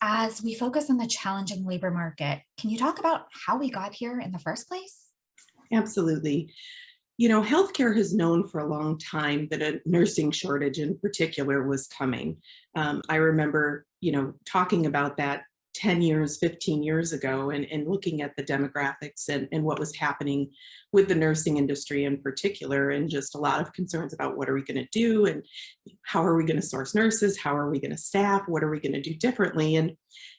As we focus on the challenging labor market, can you talk about how we got here in the first place? Absolutely. Healthcare has known for a long time that a nursing shortage in particular was coming. I remember, talking about that 10 years, 15 years ago and looking at the demographics and what was happening with the nursing industry in particular, and just a lot of concerns about what are we going to do and how are we going to source nurses? How are we going to staff? What are we going to do differently? And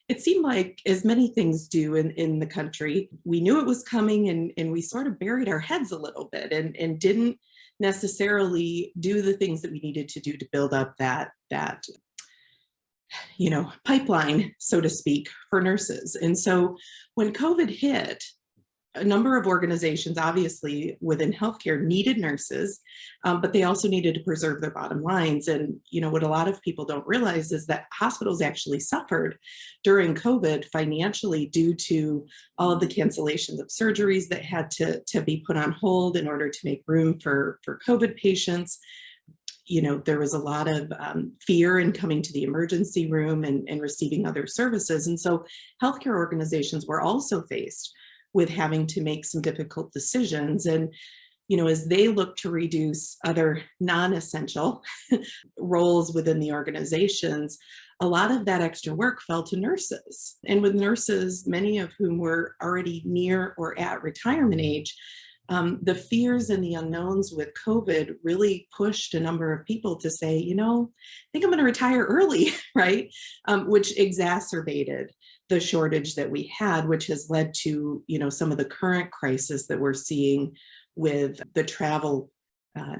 it seemed like, as many things do in the country, we knew it was coming and we sort of buried our heads a little bit and didn't necessarily do the things that we needed to do to build up that pipeline, so to speak, for nurses. And so when COVID hit, a number of organizations, obviously within healthcare, needed nurses, but they also needed to preserve their bottom lines. And what a lot of people don't realize is that hospitals actually suffered during COVID financially due to all of the cancellations of surgeries that had to be put on hold in order to make room for COVID patients. There was a lot of fear in coming to the emergency room and receiving other services. And so healthcare organizations were also faced with having to make some difficult decisions. And, as they look to reduce other non-essential roles within the organizations, a lot of that extra work fell to nurses. And with nurses, many of whom were already near or at retirement age, the fears and the unknowns with COVID really pushed a number of people to say, I think I'm going to retire early, right? Which exacerbated the shortage that we had, which has led to, some of the current crisis that we're seeing with the travel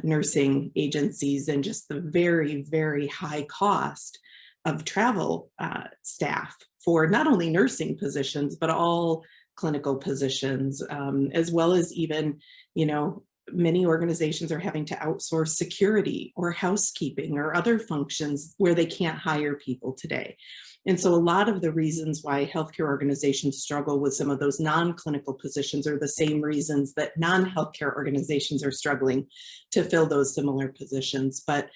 nursing agencies and just the very, very high cost of travel staff for not only nursing positions, but all clinical positions, as well as even, many organizations are having to outsource security or housekeeping or other functions where they can't hire people today. And so a lot of the reasons why healthcare organizations struggle with some of those non-clinical positions are the same reasons that non-healthcare organizations are struggling to fill those similar positions. But,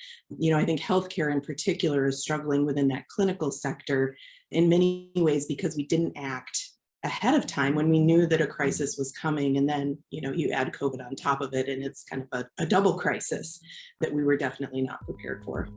I think healthcare in particular is struggling within that clinical sector in many ways because we didn't act ahead of time when we knew that a crisis was coming. And then, you add COVID on top of it, and it's kind of a double crisis that we were definitely not prepared for.